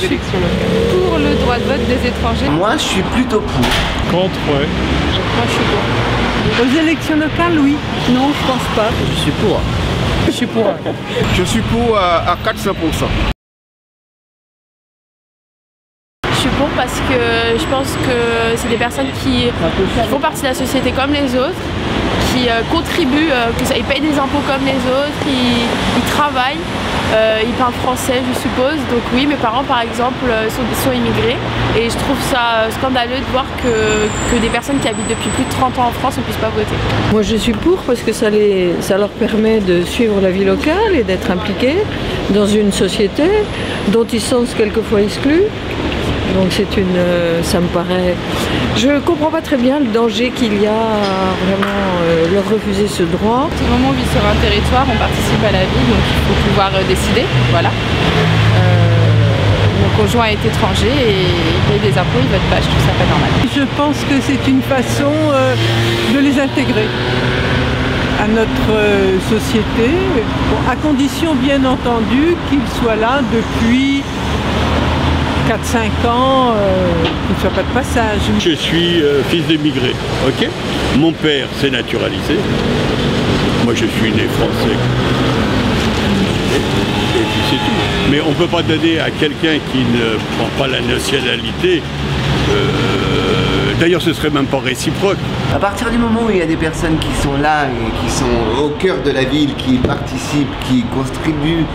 élections locales? Pour le droit de vote des étrangers. Moi, je suis plutôt pour. Contre, ouais. Moi, je suis pour. Aux élections locales, oui. Non, je pense pas. Je suis pour. Je suis pour. Je suis pour à 400%. Je suis pour parce que je pense que c'est des personnes qui font partie de la société comme les autres, qui contribuent, ils payent des impôts comme les autres, ils travaillent, ils parlent français je suppose, donc oui, mes parents par exemple sont immigrés et je trouve ça scandaleux de voir que des personnes qui habitent depuis plus de 30 ans en France ne puissent pas voter. Moi, je suis pour parce que ça leur permet de suivre la vie locale et d'être impliqués dans une société dont ils sont quelquefois exclus. Donc ça me paraît... Je comprends pas très bien le danger qu'il y a à vraiment leur refuser ce droit. Du moment où on vit sur un territoire, on participe à la vie, donc il faut pouvoir décider, voilà. Mon conjoint est étranger et il paye des impôts, il vote pas, je trouve ça pas normal. Je pense que c'est une façon de les intégrer à notre société, à condition bien entendu qu'ils soient là depuis 4-5 ans, qu'il ne soit pas de passage. Je suis fils d'émigré, ok? Mon père s'est naturalisé. Moi je suis né français. Et puis c'est tout. Mais on ne peut pas donner à quelqu'un qui ne prend pas la nationalité. D'ailleurs ce serait même pas réciproque. À partir du moment où il y a des personnes qui sont là et qui sont au cœur de la ville, qui participent, qui contribuent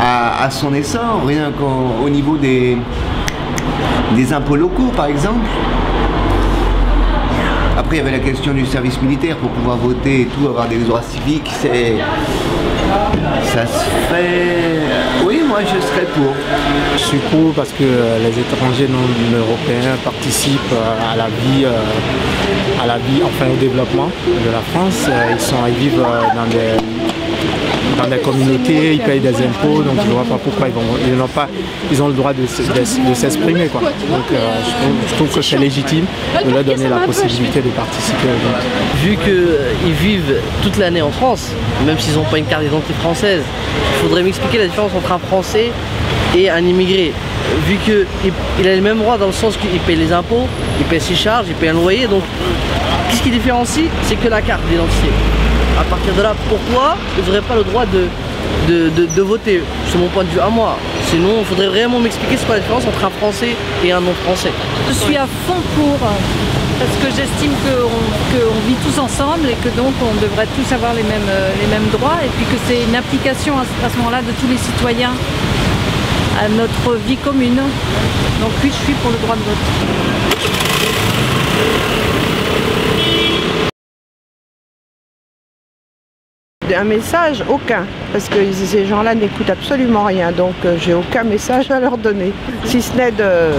à son essor, rien qu'au niveau des impôts locaux par exemple. Après il y avait la question du service militaire pour pouvoir voter et tout, avoir des droits civiques, ça se fait... Oui, moi je serais pour. Je suis pour parce que les étrangers non européens participent à la vie, enfin au développement de la France. Ils vivent dans des communautés, ils payent des impôts, donc je ne vois pas pourquoi ils ont le droit de s'exprimer, quoi. Donc je trouve que c'est légitime de leur donner la possibilité de participer au vote. Vu qu'ils vivent toute l'année en France, même s'ils n'ont pas une carte d'identité française, il faudrait m'expliquer la différence entre un Français et un immigré. Vu qu'il a les mêmes droits dans le sens qu'il paye les impôts, il paye ses charges, il paye un loyer, donc qu'est-ce qui différencie? C'est que la carte d'identité. À partir de là, pourquoi je n'aurais pas le droit de voter? C'est mon point de vue à moi. Sinon, il faudrait vraiment m'expliquer c'est quoi la différence entre un Français et un non-Français. Je suis à fond pour, parce que j'estime qu'on vit tous ensemble et que donc on devrait tous avoir les mêmes droits et puis que c'est une application à ce moment-là de tous les citoyens à notre vie commune. Donc oui, je suis pour le droit de vote. Un message, aucun, parce que ces gens-là n'écoutent absolument rien, donc j'ai aucun message à leur donner, si ce n'est de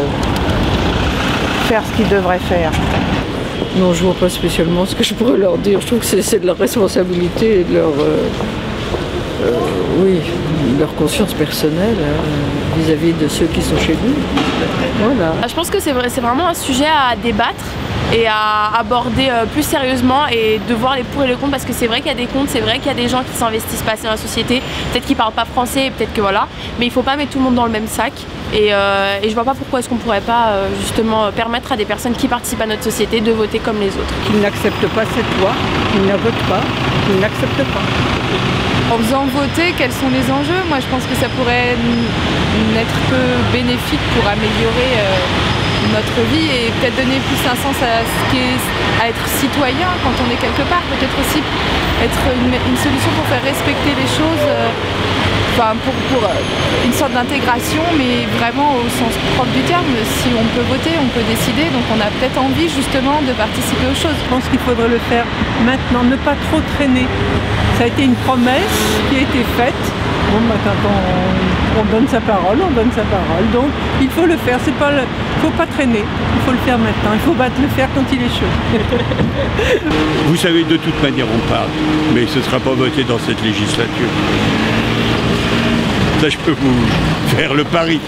faire ce qu'ils devraient faire. Non, je vois pas spécialement ce que je pourrais leur dire. Je trouve que c'est de leur responsabilité et de leur, leur conscience personnelle vis-à-vis de ceux qui sont chez nous. Voilà. Je pense que c'est vraiment un sujet à débattre et à aborder plus sérieusement et de voir les pour et les contre, parce que c'est vrai qu'il y a des comptes, c'est vrai qu'il y a des gens qui s'investissent pas assez dans la société, peut-être qu'ils parlent pas français, peut-être que voilà, mais il faut pas mettre tout le monde dans le même sac et je vois pas pourquoi est-ce qu'on pourrait pas justement permettre à des personnes qui participent à notre société de voter comme les autres. Qu'ils n'acceptent pas cette loi, qu'ils ne votent pas, qu'ils n'acceptent pas. En faisant voter, quels sont les enjeux? Moi je pense que ça pourrait n'être que bénéfique pour améliorer notre vie et peut-être donner plus un sens à ce qu'est à être citoyen quand on est quelque part, peut-être aussi être une solution pour faire respecter les choses, pour une sorte d'intégration, mais vraiment au sens propre du terme. Si on peut voter, on peut décider, donc on a peut-être envie justement de participer aux choses. Je pense qu'il faudrait le faire maintenant, ne pas trop traîner. Ça a été une promesse qui a été faite. Bon, quand on donne sa parole, on donne sa parole. Donc il faut le faire, il ne faut pas traîner, il faut le faire maintenant, il faut le faire quand il est chaud. Vous savez, de toute manière on parle, mais ce ne sera pas voté dans cette législature. Ça je peux vous faire le pari.